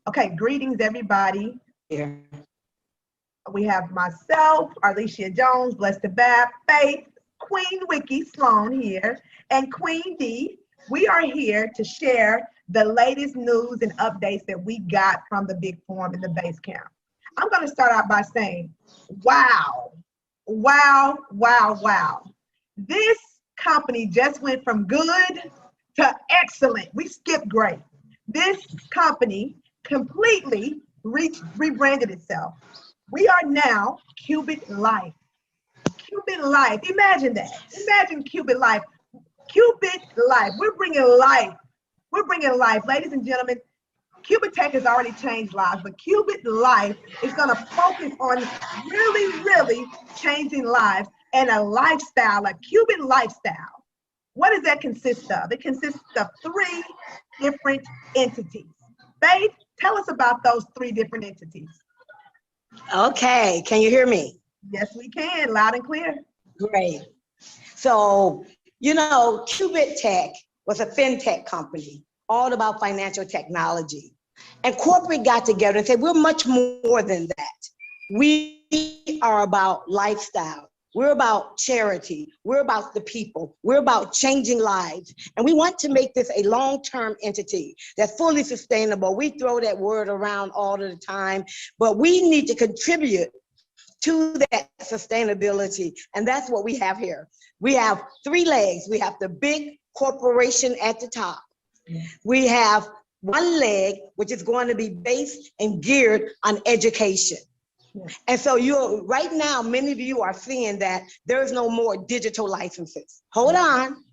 Okay, greetings everybody. Here. We have myself, Alicia Jones, Blessed to Bab, Faith, Queen Wiki Sloan here, and Queen D. We are here to share the latest news and updates that we got from the big forum in the base camp. I'm going to start out by saying, wow, wow, wow, wow. This company just went from good to excellent. We skipped great. This company completely rebranded itself. We are now Qubitlife. Qubitlife. Imagine that. Imagine Qubitlife. Qubitlife. We're bringing life. We're bringing life. Ladies and gentlemen, Qubittech has already changed lives, but Qubitlife is going to focus on really changing lives and a lifestyle, a Qubit lifestyle. What does that consist of? It consists of 3 different entities. Faith, tell us about those 3 different entities. Okay, can you hear me? Yes, we can, loud and clear. Great. So, Qubittech was a fintech company, all about financial technology. And corporate got together and said, we're much more than that. We are about lifestyle. We're about charity. We're about the people. We're about changing lives. And we want to make this a long-term entity that's fully sustainable. We throw that word around all the time, but we need to contribute to that sustainability. And that's what we have here. We have 3 legs. We have the big corporation at the top. We have 1 leg, which is going to be based and geared on education. And so right now, many of you are seeing that there's no more digital licenses. Hold on.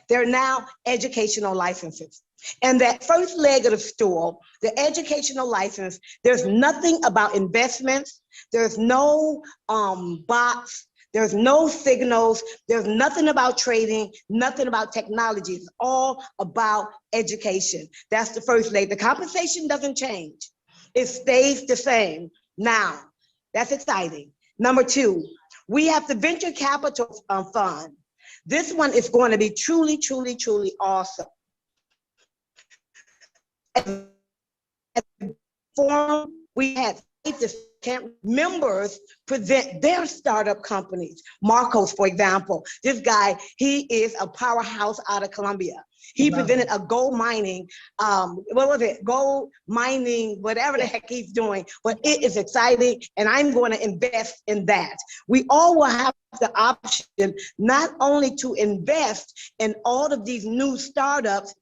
There are now educational licenses. And that first leg of the stool, the educational license, there's nothing about investments. There's no bots. There's no signals. There's nothing about trading, nothing about technology. It's all about education. That's the first leg. The compensation doesn't change. It stays the same. Now, that's exciting. Number 2, we have the venture capital fund. This one is going to be truly awesome. At the forum, we had members present their startup companies. Marcos, for example, this guy, he is a powerhouse out of Colombia. He presented a gold mining, gold mining, whatever the heck he's doing, but it is exciting and I'm going to invest in that. We all will have the option not only to invest in all of these new startups,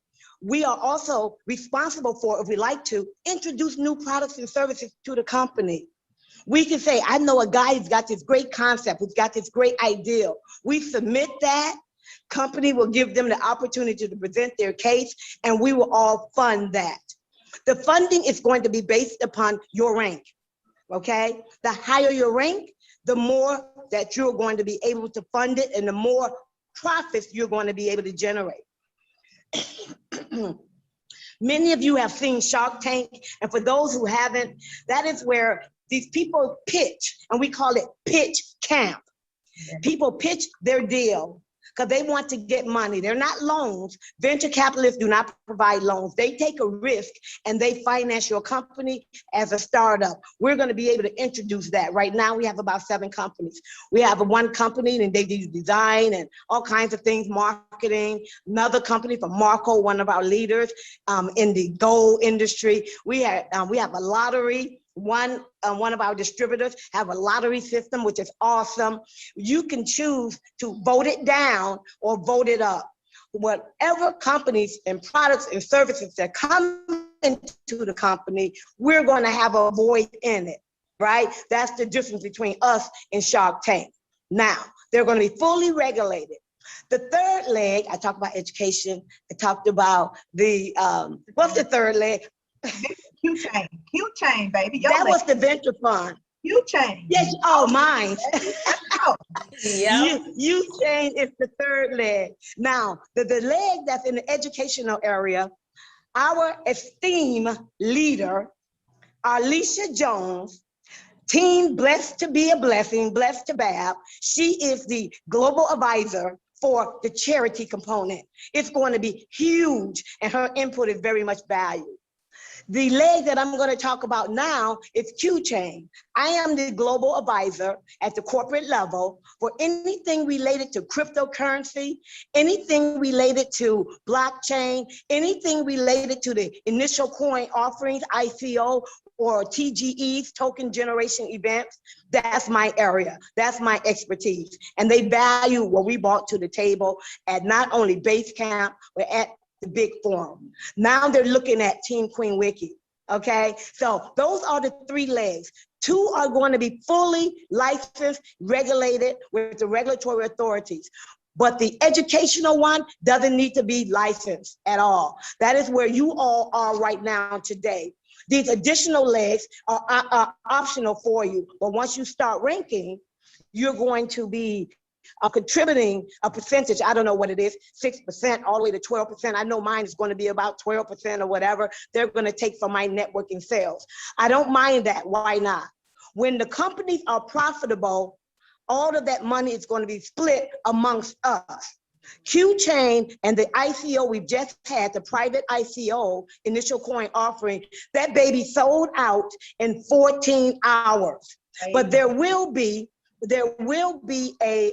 we are also responsible for, if we like to, introduce new products and services to the company. We can say, I know a guy who's got this great concept, who's got this great idea. We submit that, company will give them the opportunity to present their case, and we will all fund that. The funding is going to be based upon your rank, okay? The higher your rank, the more that you're going to be able to fund it and the more profits you're going to be able to generate. Many of you have seen Shark Tank, and for those who haven't, that is where these people pitch, and we call it pitch camp. People pitch their deal because they want to get money. They're not loans. Venture capitalists do not provide loans. They take a risk and they finance your company as a startup. We're going to be able to introduce that. Right now, we have about 7 companies. We have 1 company and they do design and all kinds of things, marketing. Another company from Marco, one of our leaders in the gold industry. We have a lottery. One of our distributors have a lottery system, which is awesome. You can choose to vote it down or vote it up. Whatever companies and products and services that come into the company, we're going to have a voice in it, right? That's the difference between us and Shark Tank. Now, they're going to be fully regulated. The third leg, I talked about education. I talked about the, what's the third leg? Q-Chain, baby. That was the venture fund. Q-Chain. Yes, oh, mine. Yeah. Q-Chain is the third leg. Now, the leg that's in the educational area, our esteemed leader, Alicia Jones, team Blessed to Be a Blessing, Blessed to Bab, she is the global advisor for the charity component. It's going to be huge, and her input is very much valued. The leg that I'm going to talk about now is QChain. I am the global advisor at the corporate level for anything related to cryptocurrency, anything related to blockchain, anything related to the initial coin offerings, ICO, or TGEs, token generation events. That's my area. That's my expertise. And they value what we brought to the table at not only Basecamp, but at the big forum. Now they're looking at Team Queen Wiki, okay? So those are the three legs. Two are going to be fully licensed, regulated with the regulatory authorities. But the educational one doesn't need to be licensed at all. That is where you all are right now today. These additional legs are optional for you. But once you start ranking, you're going to be contributing a percentage. I don't know what it is, 6% all the way to 12%. I know mine is going to be about 12% or whatever they're going to take from my networking sales. I don't mind that. Why not? When the companies are profitable, all of that money is going to be split amongst us. QChain and the ICO we just had, the private ICO, initial coin offering, that baby sold out in 14 hours. But there will be a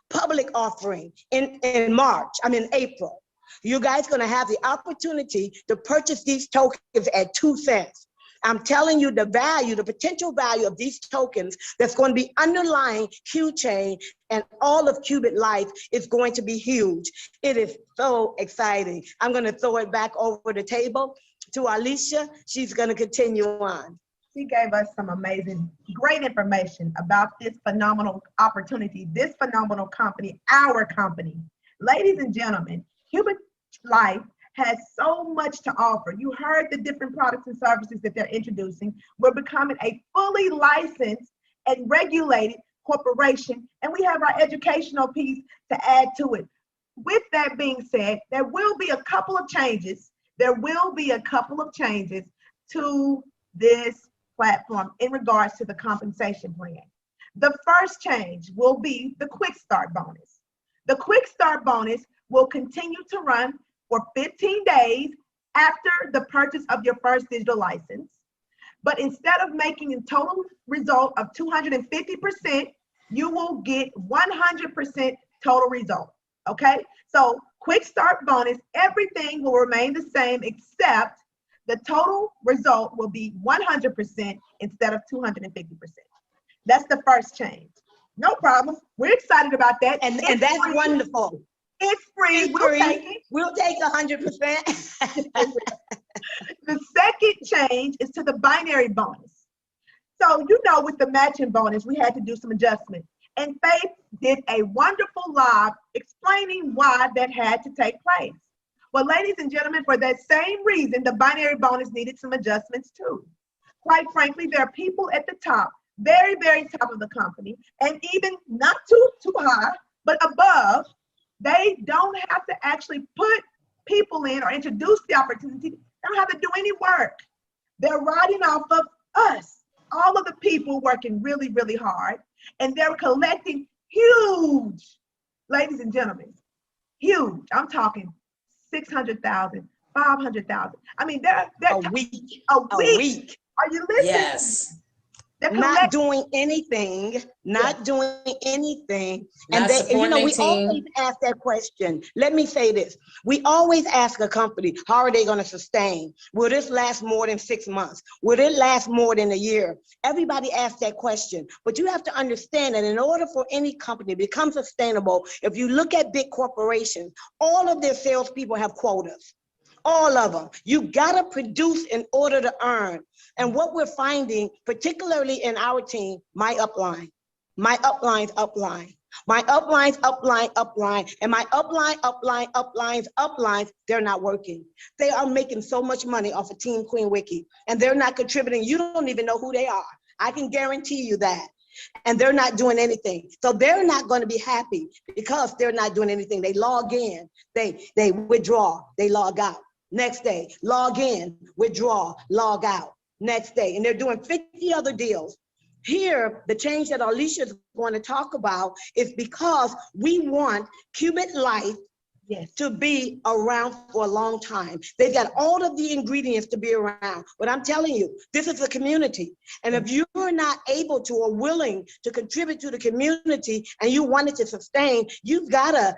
public offering in April. You guys gonna have the opportunity to purchase these tokens at 2 cents. I'm telling you the value, the potential value of these tokens that's going to be underlying QChain and all of Qubitlife is going to be huge. It is so exciting. I'm going to throw it back over the table to Alicia. She's going to continue on. She gave us some amazing, great information about this phenomenal opportunity, this phenomenal company, our company. Ladies and gentlemen, Qubitlife has so much to offer. You heard the different products and services that they're introducing. We're becoming a fully licensed and regulated corporation, and we have our educational piece to add to it. With that being said, there will be a couple of changes. There will be a couple of changes to this platform in regards to the compensation plan. The first change will be the Quick Start bonus. The Quick Start bonus will continue to run for 15 days after the purchase of your first digital license. But instead of making a total result of 250%, you will get 100% total result, okay? So Quick Start bonus, everything will remain the same except the total result will be 100% instead of 250%. That's the first change. No problem. We're excited about that. And that's wonderful. It's free. It's we'll free. take it. We'll take 100%. The second change is to the binary bonus. So, you know, with the matching bonus, we had to do some adjustments. And Faith did a wonderful live explaining why that had to take place. Well, ladies and gentlemen, for that same reason, the binary bonus needed some adjustments too. Quite frankly, there are people at the top, very, very top of the company, and even not too high, but above. They don't have to actually put people in or introduce the opportunity. They don't have to do any work. They're riding off of us, all of the people working really, really hard, and they're collecting huge, ladies and gentlemen, huge. I'm talking 600,000, 500,000. I mean, they're a week. A week. Are you listening? Yes. Not doing anything, doing anything. And they, you know, we always ask that question. Let me say this. We always ask a company, how are they going to sustain? Will this last more than 6 months? Will it last more than a year? Everybody asks that question. But you have to understand that in order for any company to become sustainable, if you look at big corporations, all of their salespeople have quotas. All of them. You gotta produce in order to earn. And what we're finding, particularly in our team, my upline's upline, my upline's upline, and my uplines, they're not working. They are making so much money off of Team Queen Wiki, and they're not contributing. You don't even know who they are. I can guarantee you that. And they're not doing anything. So they're not going to be happy because they're not doing anything. They log in, they withdraw, they log out. Next day, log in, withdraw, log out. Next day, and they're doing 50 other deals. Here, the change that Alicia is going to talk about is because we want Qubitlife Yes. to be around for a long time. They've got all of the ingredients to be around. But I'm telling you, this is a community. And if you're not able to or willing to contribute to the community and you want it to sustain, you've gotta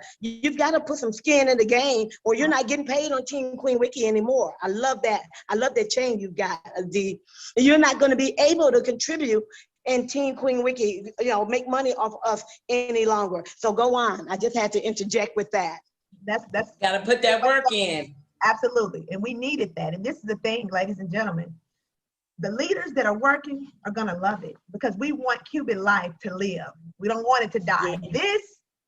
put some skin in the game, or you're not getting paid on Team Queen Wiki anymore. I love that. I love that change you've got, D. You're not gonna be able to contribute and Team Queen Wiki, make money off of us any longer. So go on. I just had to interject with that. That's Gotta put that work in. absolutely. And we needed that. And this is the thing, ladies and gentlemen. The leaders that are working are gonna love it because we want Qubitlife to live. We don't want it to die. Yeah. This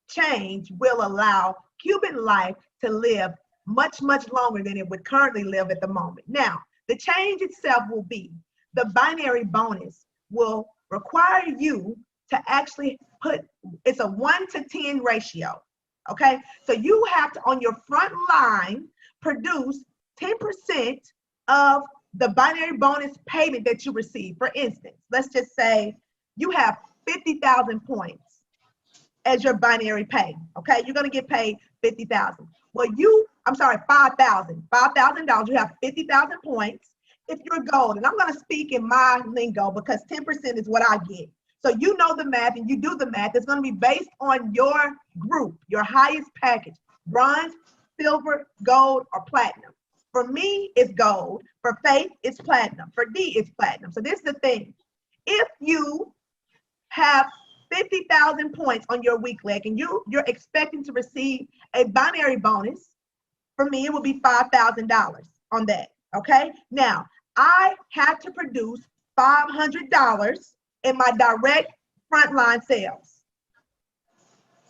change will allow Qubitlife to live much, much longer than it would currently live at the moment. Now, the change itself will be the binary bonus will require you to actually it's a 1 to 10 ratio. Okay, so you have to, on your front line, produce 10% of the binary bonus payment that you receive. For instance, let's just say you have 50,000 points as your binary pay. Okay, you're gonna get paid 50,000. Well, $5,000. You have 50,000 points. If you're gold, and I'm gonna speak in my lingo because 10% is what I get. So you know the math and you do the math. It's going to be based on your group, your highest package, bronze, silver, gold, or platinum. For me, it's gold. For Faith, it's platinum. For D, it's platinum. So this is the thing. If you have 50,000 points on your weak leg and you're expecting to receive a binary bonus, for me, it will be $5,000 on that. Okay. Now, I have to produce $500 in my direct frontline sales.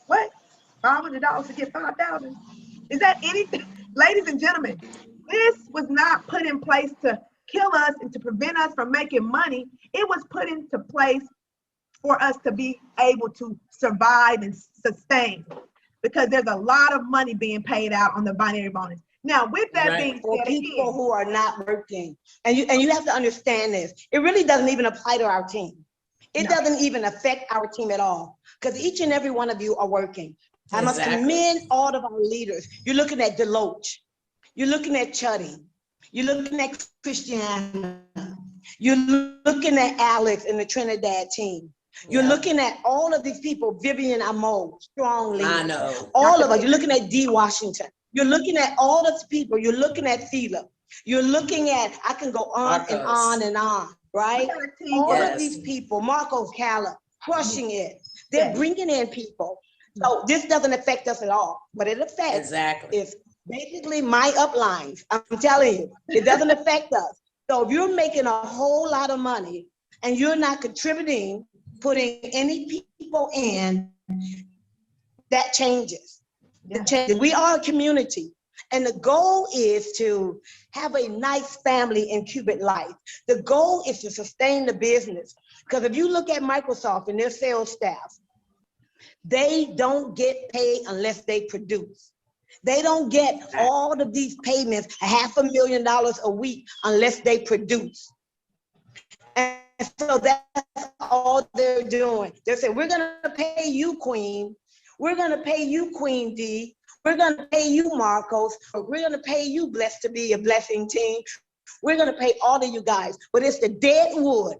What? $500 to get 5,000? Is that anything? Ladies and gentlemen, this was not put in place to kill us and to prevent us from making money. It was put into place for us to be able to survive and sustain, because there's a lot of money being paid out on the binary bonus. Now, with that being for said, people who are not working, and you have to understand this, it really doesn't even apply to our team. It doesn't even affect our team at all, because each and every one of you are working. I must commend all of our leaders. You're looking at Deloach, you're looking at Chuddy, you're looking at Christiana, you're looking at Alex and the Trinidad team. You're looking at all of these people, Vivian Amo, strong leader. I know. All of us. You're looking at D. Washington. You're looking at all those people. You're looking at Thela. You're looking at, I can go on and on and on, right? All of these people, Marcos Calla, crushing it. They're bringing in people. So this doesn't affect us at all. What it affects is basically my uplines. I'm telling you, it doesn't affect us. So if you're making a whole lot of money and you're not contributing, putting any people in, that changes. We are a community, and the goal is to have a nice family in Qubitlife. The goal is to sustain the business, because if you look at Microsoft and their sales staff, they don't get paid unless they produce. They don't get all of these payments, $500,000 a week, unless they produce. And so that's all they're doing. They're saying, we're gonna pay you, Queen. We're gonna pay you, Queen D. We're gonna pay you, Marcos. Or we're gonna pay you, Blessed to Be a Blessing team. We're gonna pay all of you guys. But it's the dead wood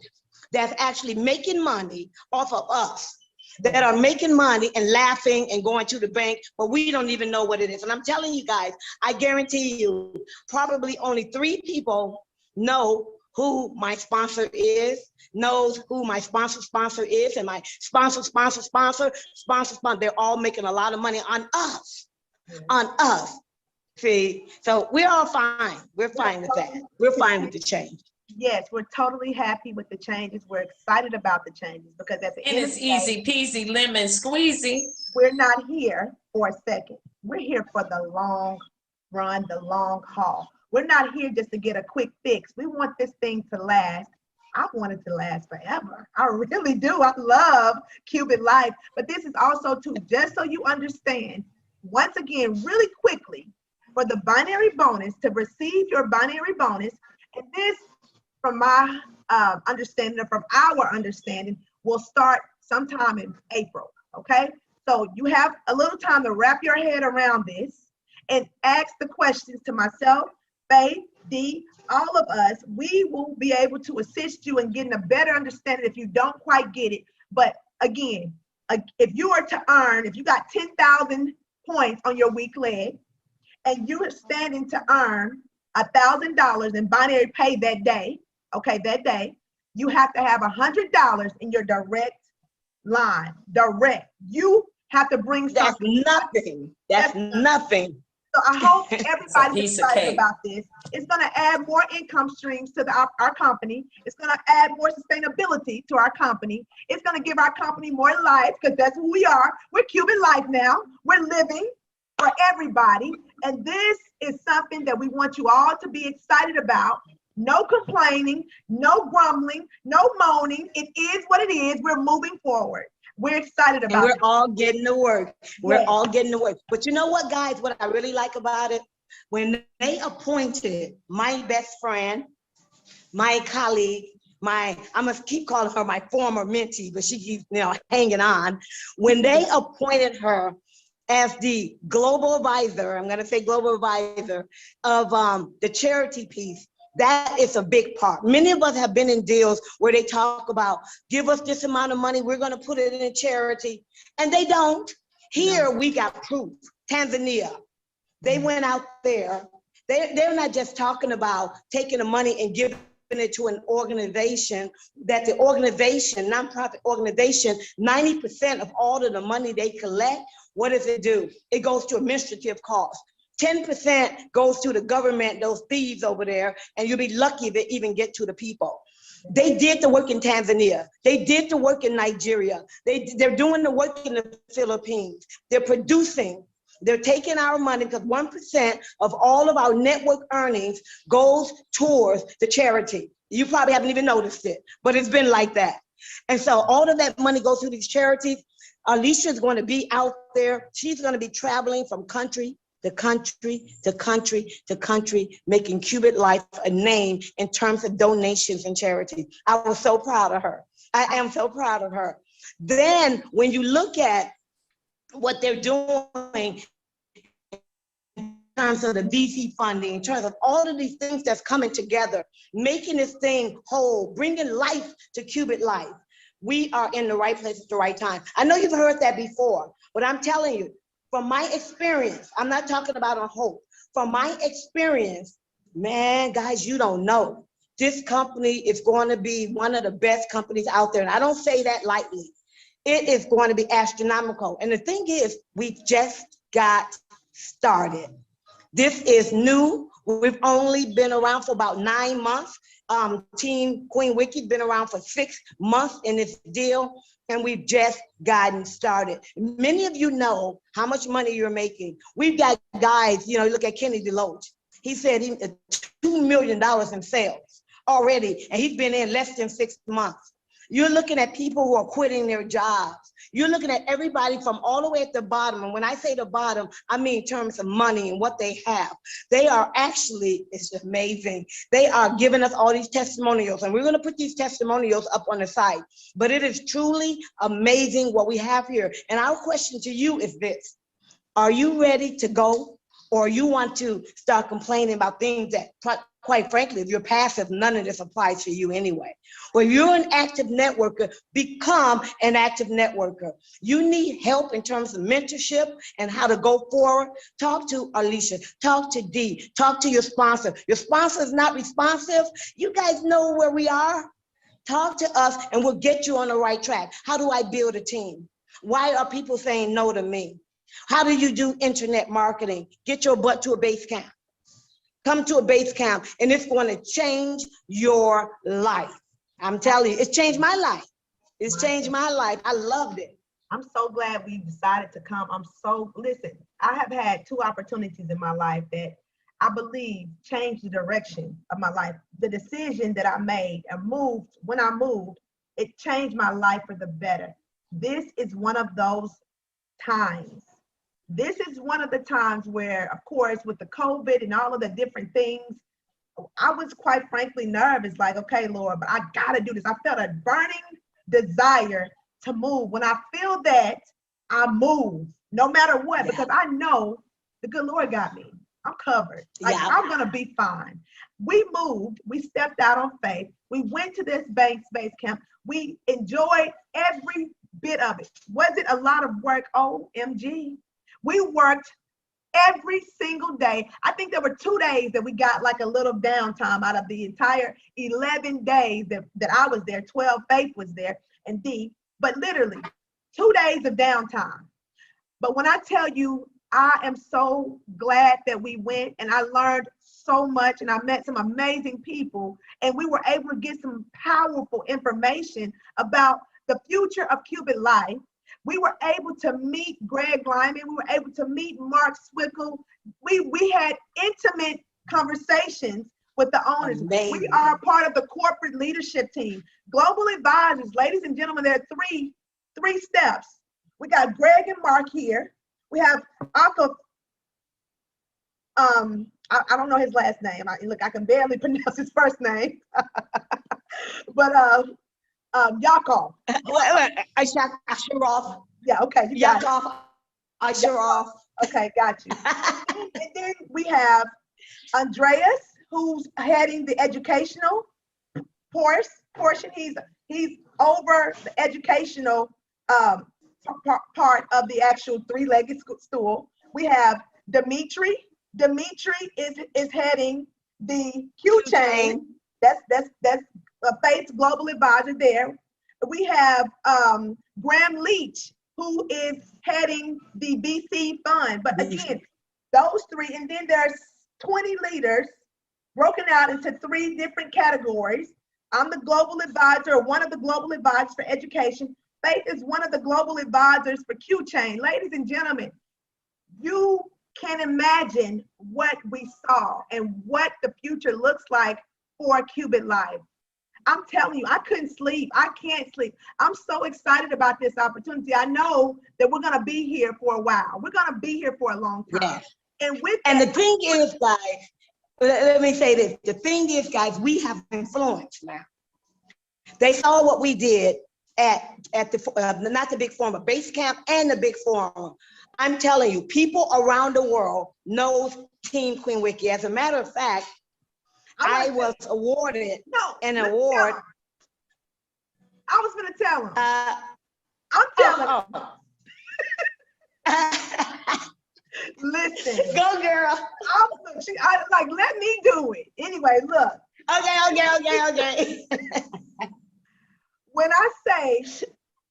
that's actually making money off of us, that are making money and laughing and going to the bank, but we don't even know what it is. And I'm telling you guys, I guarantee you, probably only 3 people know who my sponsor is, knows who my sponsor is, and my sponsor, they're all making a lot of money on us, See, so we're all fine. We're fine with that. We're fine with the change. Yes, we're totally happy with the changes. We're excited about the changes, because at the end of the day, easy peasy lemon squeezy. We're not here for a second. We're here for the long run, the long haul. We're not here just to get a quick fix. We want this thing to last. I want it to last forever. I really do. I love Qubitlife, but this is also too, just so you understand, once again, really quickly, for the binary bonus, to receive your binary bonus, and this, from my understanding, or from our understanding, will start sometime in April, okay? So you have a little time to wrap your head around this. and ask the questions to myself, Faith, D, all of us, we will be able to assist you in getting a better understanding if you don't quite get it. But again, if you are to earn, if you got 10,000 points on your weak leg and you are standing to earn $1,000 in binary pay that day, okay, that day, you have to have $100 in your direct line. Direct. You have to bring That's something. nothing. That's nothing. So I hope It's a everybody's piece of excited cake. about this. It's going to add more income streams to our company. It's going to add more sustainability to our company. It's going to give our company more life, because that's who we are. We're Qubitlife now. We're living for everybody. And this is something that we want you all to be excited about. No complaining, no grumbling, no moaning. It is what it is. We're moving forward. We're excited about And we're it. all getting to work. We're Yes. all getting to work. But you know what, guys, what I really like about it? When they appointed my best friend, my colleague, I'm gonna keep calling her my former mentee, but she keeps, hanging on. When they appointed her as the global advisor, I'm gonna say global advisor of the charity piece, that is a big part. Many of us have been in deals where they talk about, give us this amount of money, we're gonna put it in a charity, and they don't. Here we got proof. Tanzania, they went out there. They're not just talking about taking the money and giving it to an organization, that the organization, nonprofit organization, 90% of all of the money they collect, what does it do? It goes to administrative costs. 10% goes to the government, those thieves over there, and you'll be lucky to even get to the people. They did the work in Tanzania. They did the work in Nigeria. They're doing the work in the Philippines. They're producing. They're taking our money, because 1% of all of our network earnings goes towards the charity. You probably haven't even noticed it, but it's been like that. And so all of that money goes to these charities. Alicia's going to be out there. She's going to be traveling from country to country to country to country, making Qubitlife a name in terms of donations and charity. I was so proud of her. I am so proud of her. Then when you look at what they're doing in terms of the VC funding, in terms of all of these things that's coming together, making this thing whole, bringing life to Qubitlife, we are in the right place at the right time. I know you've heard that before, but I'm telling you, from my experience, I'm not talking about a hope. From my experience, man, guys, you don't know. This company is going to be one of the best companies out there. And I don't say that lightly. It is going to be astronomical. And the thing is, we just got started. This is new. We've only been around for about 9 months. Team Queen Wiki's been around for 6 months in this deal, and we've just gotten started. Many of you know how much money you're making. We've got guys, look at Kenny Deloach. He said he $2 million in sales already, and he's been in less than 6 months. You're looking at people who are quitting their jobs. You're looking at everybody from all the way at the bottom. And when I say the bottom, I mean in terms of money and what they have. They are actually, it's amazing. They are giving us all these testimonials, and we're going to put these testimonials up on the site. But it is truly amazing what we have here. And our question to you is this: are you ready to go, or you want to start complaining about things that, quite frankly, if you're passive, none of this applies to you anyway? Well, you're an active networker, become an active networker. You need help in terms of mentorship and how to go forward. Talk to Alicia, talk to Dee, talk to your sponsor. Your sponsor is not responsive. You guys know where we are. Talk to us and we'll get you on the right track. How do I build a team? Why are people saying no to me? How do you do internet marketing? Get your butt to a base camp. Come to a base camp, and it's going to change your life. I'm telling you, it's changed my life. It's changed my life. I loved it. I'm so glad we decided to come. Listen, I have had 2 opportunities in my life that I believe changed the direction of my life. The decision that I made and when I moved, it changed my life for the better. This is one of those times. This is one of the times where, of course, with the COVID and all of the different things, I was quite frankly nervous, like, okay, Lord, but I gotta do this. I felt a burning desire to move. When I feel that, I move, no matter what, because I know the good Lord got me. I'm covered. Like, Yeah. I'm gonna be fine. We moved, we stepped out on faith. We went to this base camp. We enjoyed every bit of it. Was it a lot of work? OMG. We worked every single day. I think there were 2 days that we got like a little downtime out of the entire 11 days that I was there. 12, Faith was there, and D, but literally 2 days of downtime. But when I tell you, I am so glad that we went, and I learned so much, and I met some amazing people, and we were able to get some powerful information about the future of Qubitlife. We were able to meet Greg Lyman. We were able to meet Mark Swickle. We had intimate conversations with the owners. Amazing. We are part of the corporate leadership team. Global advisors, ladies and gentlemen, there are three steps. We got Greg and Mark here. We have Uncle, I don't know his last name. I can barely pronounce his first name. But Yakov. Asherov. Yeah, okay, you got Yakov. Asherov. Okay, got you. And then we have Andreas, who's heading the educational portion. He's over the educational part of the actual three-legged stool. We have Dimitri. Dimitri is heading the Q chain. That's Faith's global advisor there. We have Graham Leach, who is heading the BC fund. But again, those three, and then there's 20 leaders broken out into 3 different categories. I'm the global advisor, or one of the global advisors for education. Faith is one of the global advisors for Q Chain. Ladies and gentlemen, you can imagine what we saw and what the future looks like for Qubitlife. I'm telling you, I couldn't sleep. I can't sleep. I'm so excited about this opportunity. I know that we're going to be here for a while. We're going to be here for a long time. Yes. And the thing is, guys, let me say this. The thing is, guys, we have influence now. They saw what we did at the, not the big forum, but base camp and the big forum. I'm telling you, people around the world knows Team Queen Wiki. As a matter of fact, I was awarded an award. I was going to tell him. I'm telling Listen. Go, girl. Let me do it. Anyway, look. Okay. When I say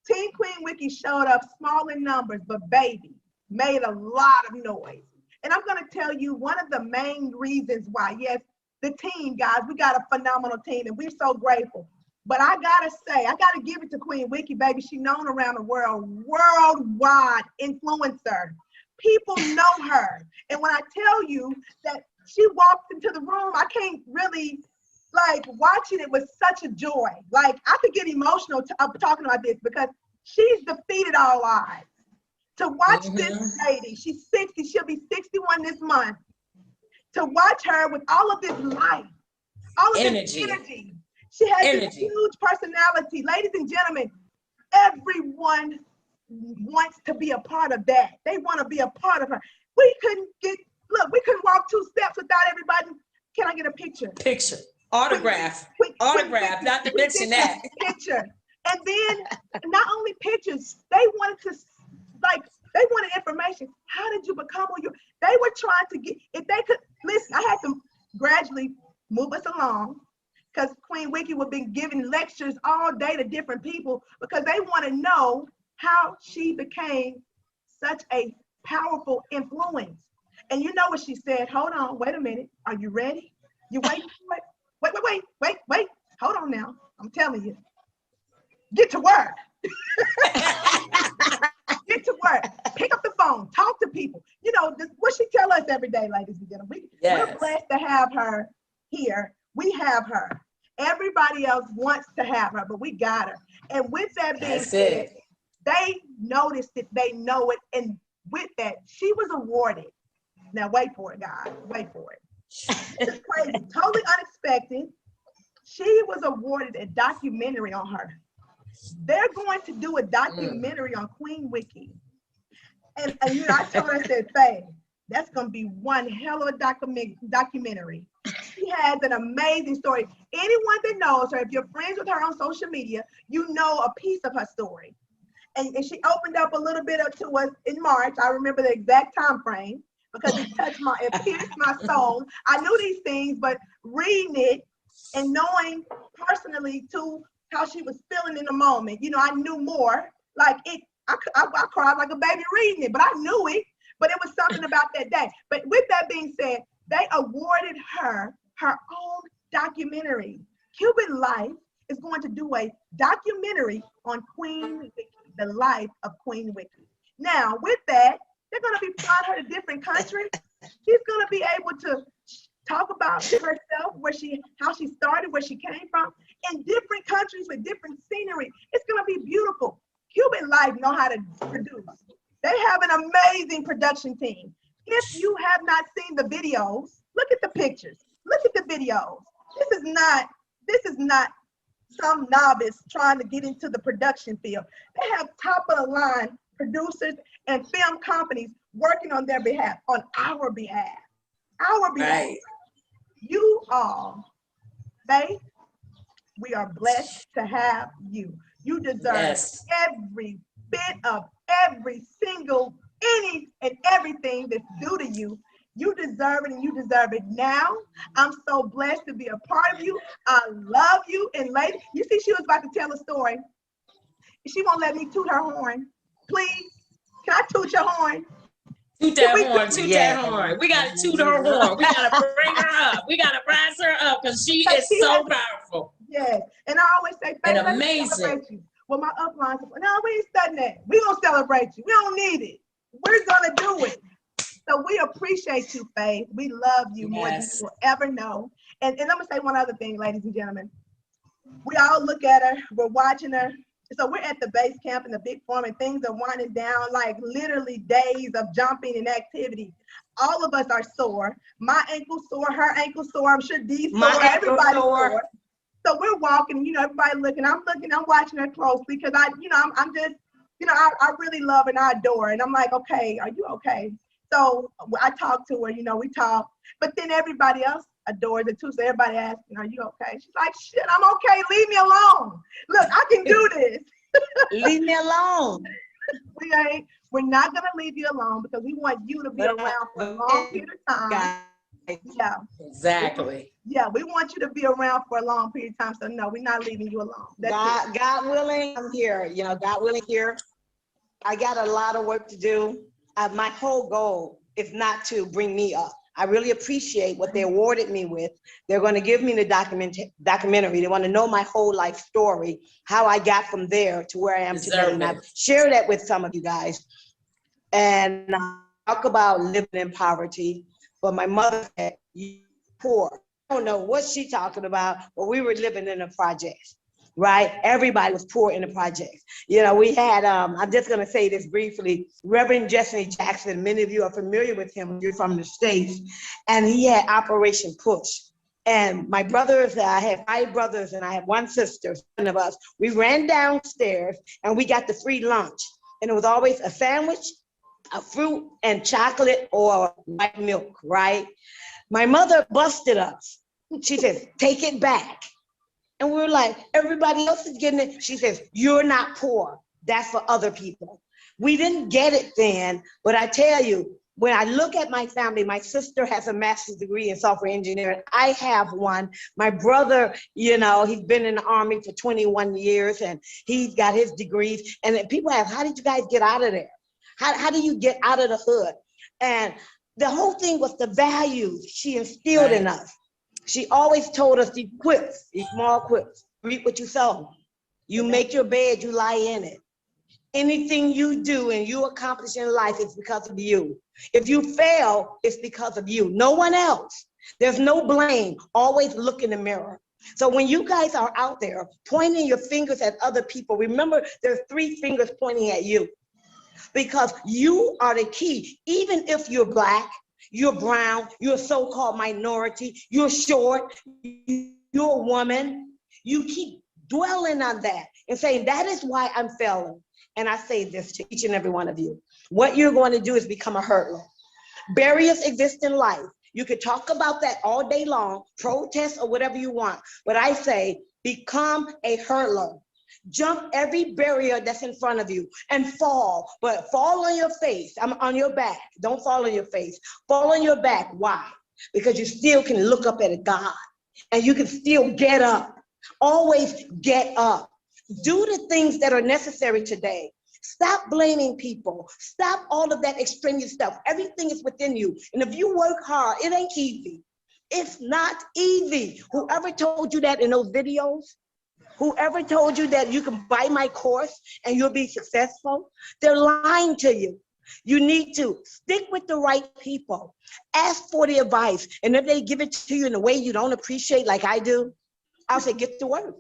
Team Queen Wiki showed up small in numbers, but baby, made a lot of noise. And I'm going to tell you one of the main reasons why. Yes, the team, guys, we got a phenomenal team, and we're so grateful. But I gotta say, I gotta give it to Queen Wiki, baby. She's known around the world, worldwide influencer. People know her. And when I tell you that she walked into the room, I can't really, watching it was such a joy. I could get emotional talking about this because she's defeated all odds. To watch this lady, she's 60, she'll be 61 this month. To watch her with all of this life, all of this energy. She has this huge personality. Ladies and gentlemen, everyone wants to be a part of that. They want to be a part of her. We couldn't walk 2 steps without everybody. Can I get a picture? Picture. Autograph. Autograph, not to mention that. Picture. And then not only pictures, they wanted information. How did you become who you? They were trying to get, if they could, listen, I had to gradually move us along because Queen Wiki would be giving lectures all day to different people because they want to know how she became such a powerful influence. And you know what she said? Hold on, wait a minute. Are you ready? You waiting for it? Wait. Hold on now. I'm telling you. Get to work. Get to work. Pick up the phone. Talk to people. You know, what she tell us every day, ladies and gentlemen. We're blessed to have her here. We have her. Everybody else wants to have her, but we got her. And with that being said, they noticed it. They know it. And with that, she was awarded. Now, wait for it, guys. Wait for it. It's crazy. Totally unexpected. She was awarded a documentary on her. They're going to do a documentary on Queen Wiki. And I told her, I said, Faye, That's going to be one hell of a documentary. She has an amazing story. Anyone that knows her, if you're friends with her on social media, you know a piece of her story. And she opened up a little bit to us in March. I remember the exact time frame because it pierced my soul. I knew these things, but reading it and knowing personally too how she was feeling in the moment, you know, I knew more. Like I cried like a baby reading it, but I knew it. But it was something about that day. But with that being said, they awarded her own documentary. Qubitlife is going to do a documentary on Queen Wiki, the life of Queen Wiki. Now, with that, they're going to be flying her to different countries. She's going to be able to talk about herself, how she started, where she came from, in different countries with different scenery. It's going to be beautiful. Qubitlife know how to produce. They have an amazing production team. If you have not seen the videos, look at the pictures. Look at the videos. This is not some novice trying to get into the production field. They have top of the line producers and film companies working on their behalf, on our behalf. Our behalf. Right. You all, Faith, we are blessed to have you. You deserve every bit of every single, any and everything that's due to you. You deserve it, and you deserve it now. I'm so blessed to be a part of you. I love you. And lady, you see, she was about to tell a story. She won't let me toot her horn. Please, can I toot your horn? Toot that horn, toot that horn. We gotta toot her horn. We gotta bring her up. We gotta rise her up because she is so powerful. Yes, and I always say, and amazing. Well, my upline said, no, we ain't studying that. We gonna celebrate you. We don't need it. We're gonna do it. So we appreciate you, Faith. We love you more than you will ever know. And I'm gonna say one other thing, ladies and gentlemen. We all look at her, we're watching her. So we're at the base camp in the big farm and things are winding down, like literally days of jumping and activity. All of us are sore. My ankle sore, her ankle sore, I'm sure Dee's sore, everybody's sore. So we're walking, you know, everybody looking, I'm watching her closely because I'm just, I really love and I adore her. And I'm like, okay, are you okay? So I talk to her, we talk, but then everybody else adores it too. So everybody asking, are you okay? She's like, shit, I'm okay. Leave me alone. Look, I can do this. Leave me alone. We're not going to leave you alone because we want you to be around for a long period of time. Yeah. Exactly. Yeah, we want you to be around for a long period of time. So no, we're not leaving you alone. God willing, I'm here. God willing here. I got a lot of work to do. My whole goal is not to bring me up. I really appreciate what they awarded me with. They're going to give me the documentary. They want to know my whole life story, how I got from there to where I am today. And I've shared that with some of you guys. And talk about living in poverty. But my mother said, "You poor." I don't know what she's talking about, but we were living in the projects, right? Everybody was poor in the projects. We had, I'm just going to say this briefly, Reverend Jesse Jackson. Many of you are familiar with him. You're from the States. And he had Operation Push. And my brothers, I have 5 brothers and I have 1 sister, 7 of us. We ran downstairs and we got the free lunch. And it was always a sandwich, a fruit, and chocolate or white milk, right? My mother busted us. She says, take it back. And we're like, everybody else is getting it. She says, you're not poor. That's for other people. We didn't get it then, but I tell you, when I look at my family, my sister has a master's degree in software engineering. I have one. My brother, he's been in the Army for 21 years and he's got his degrees. And then people ask, how did you guys get out of there? How do you get out of the hood? And the whole thing was the values she instilled in us. She always told us these quips, these small quips: reap what you sow. You make your bed, you lie in it. Anything you do and you accomplish in life is because of you. If you fail, it's because of you, no one else. There's no blame. Always look in the mirror. So when you guys are out there pointing your fingers at other people, remember there's 3 fingers pointing at you. Because you are the key. Even if you're Black, you're brown, you're a so-called minority, you're short, you're a woman, you keep dwelling on that and saying, that is why I'm failing. And I say this to each and every one of you. What you're going to do is become a hurdler. Barriers exist in life. You could talk about that all day long, protest or whatever you want. But I say, become a hurdler. Jump every barrier that's in front of you and fall, but fall on your face. I'm on your back. Don't fall on your face. Fall on your back. Why? Because you still can look up at God and you can still get up. Always get up. Do the things that are necessary today. Stop blaming people. Stop all of that extraneous stuff. Everything is within you. And if you work hard, it ain't easy. It's not easy. Whoever told you that in those videos, whoever told you that you can buy my course and you'll be successful, they're lying to you. You need to stick with the right people. Ask for the advice. And if they give it to you in a way you don't appreciate, like I do, I'll say, get to work.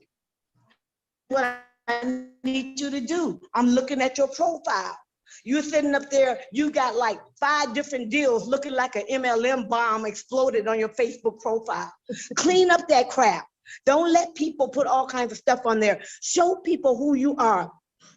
What I need you to do. I'm looking at your profile. You're sitting up there, you got like 5 different deals looking like an MLM bomb exploded on your Facebook profile. Clean up that crap. Don't let people put all kinds of stuff on there. Show people who you are.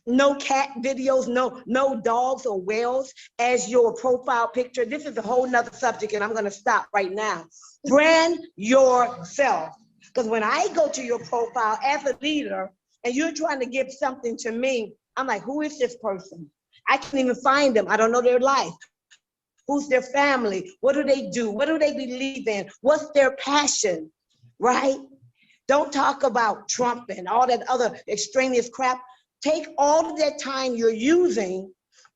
No cat videos, no dogs or whales as your profile picture. This is a whole nother subject and I'm gonna stop right now. Brand yourself. Because when I go to your profile as a leader and you're trying to give something to me, I'm like, who is this person? I can't even find them. I don't know their life. Who's their family? What do they do? What do they believe in? What's their passion, right? Don't talk about Trump and all that other extraneous crap. Take all of that time you're using,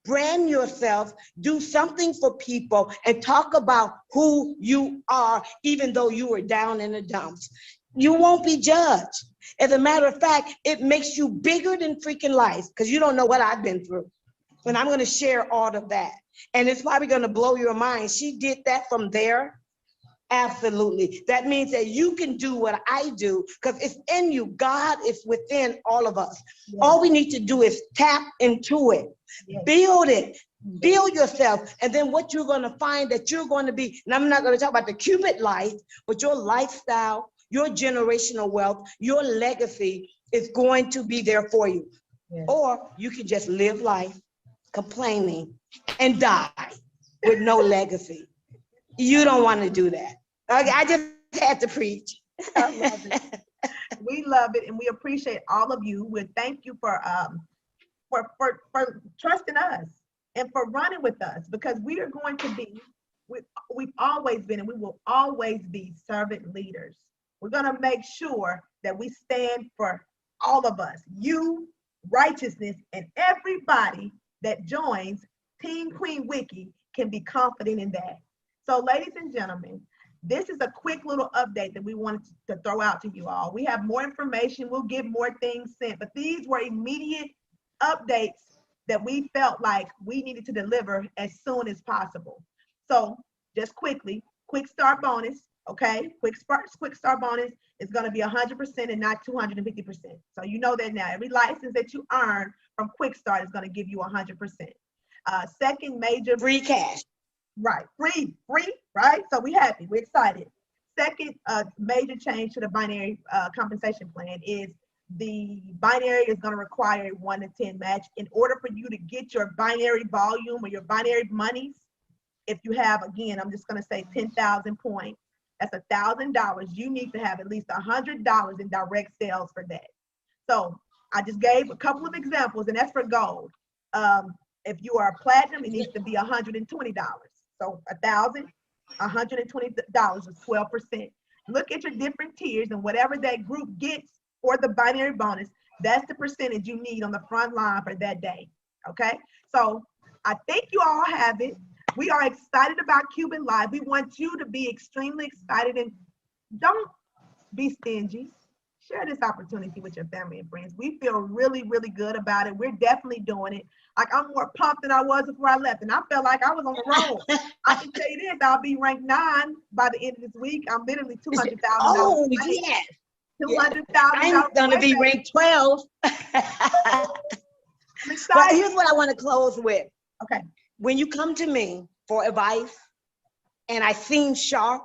brand yourself, do something for people, and talk about who you are, even though you were down in the dumps. You won't be judged. As a matter of fact, it makes you bigger than freaking life, because you don't know what I've been through. And I'm going to share all of that. And it's probably going to blow your mind. She did that from there. Absolutely. That means that you can do what I do because it's in you. God is within all of us. Yes. All we need to do is tap into it. Yes. Build it. Build yourself. And then what you're going to find that you're going to be, and I'm not going to talk about the Qubitlife, but your lifestyle, your generational wealth, your legacy is going to be there for you. Yes. Or you can just live life complaining and die with no legacy. You don't want to do that. Okay, I just had to preach. I love it. We love it, and we appreciate all of you. We thank you for trusting us and for running with us, because we are going to be, we've always been, and we will always be servant leaders. We're going to make sure that we stand for all of us, you, righteousness, and everybody that joins Team Queen Wiki can be confident in that. So, ladies and gentlemen, this is a quick little update that we wanted to throw out to you all. We have more information. We'll get more things sent, but these were immediate updates that we felt like we needed to deliver as soon as possible. So just quickly, quick start bonus, okay? Quick start bonus is going to be 100% and not 250%. So you know that now. Every license that you earn from Quick Start is going to give you 100%. Second major free cash. Right, free, right? So we're happy, we're excited. Second major change to the binary compensation plan is the binary is going to require a 1 to 10 match. In order for you to get your binary volume or your binary monies, if you have, again, I'm just going to say 10,000 points, that's $1,000. You need to have at least $100 in direct sales for that. So I just gave a couple of examples, and that's for gold. If you are platinum, it needs to be $120. So $1,000, $120 is 12%. Look at your different tiers, and whatever that group gets for the binary bonus, that's the percentage you need on the front line for that day. Okay, so I think you all have it. We are excited about Qubitlife. We want you to be extremely excited, and don't be stingy. Share this opportunity with your family and friends. We feel really, really good about it. We're definitely doing it. Like, I'm more pumped than I was before I left, and I felt like I was on the roll. I can tell you this, I'll be ranked 9 by the end of this week. I'm literally $200,000. Oh, yes. $200,000. I'm gonna be ranked 12. But here's what I want to close with. Okay. When you come to me for advice and I seem sharp,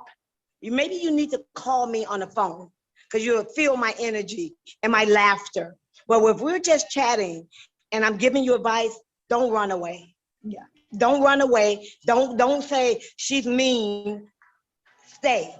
maybe you need to call me on the phone, because you'll feel my energy and my laughter. But if we're just chatting and I'm giving you advice, don't run away. Yeah. Don't run away. Don't say she's mean. Stay.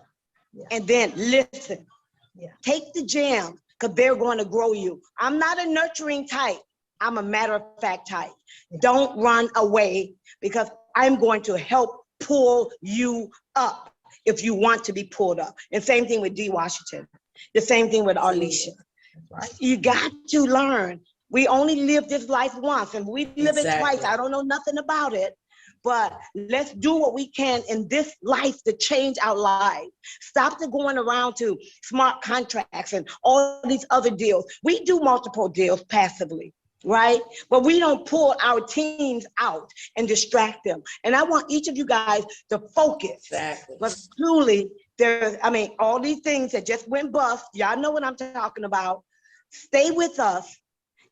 Yeah. And then listen. Yeah. Take the gem because they're going to grow you. I'm not a nurturing type. I'm a matter of fact type. Yeah. Don't run away because I'm going to help pull you up if you want to be pulled up. And same thing with D. Washington. The same thing with Arlisha. Right. You got to learn. We only live this life once, and we live it twice. I don't know nothing about it, but let's do what we can in this life to change our lives. Stop the going around to smart contracts and all these other deals. We do multiple deals passively, right? But we don't pull our teams out and distract them. And I want each of you guys to focus. Exactly. But truly, all these things that just went bust, y'all know what I'm talking about. Stay with us.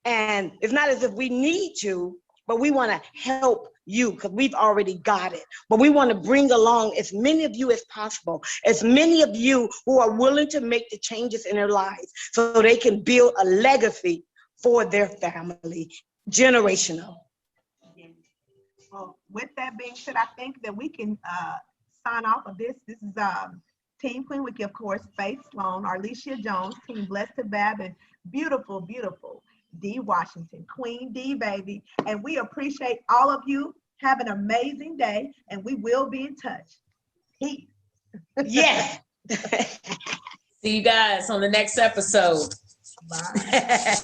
And it's not as if we need to, but we want to help you because we've already got it. But we want to bring along as many of you as possible, as many of you who are willing to make the changes in their lives so they can build a legacy for their family, generational. Well, with that being said, I think that we can sign off of this. This is Team Queen Wiki, of course, Faith Sloan, Arlisha Jones, Team Blessed to Bab, and beautiful, beautiful D. Washington, Queen D, baby. And we appreciate all of you. Have an amazing day, and we will be in touch. Peace. Yes. See you guys on the next episode. Bye.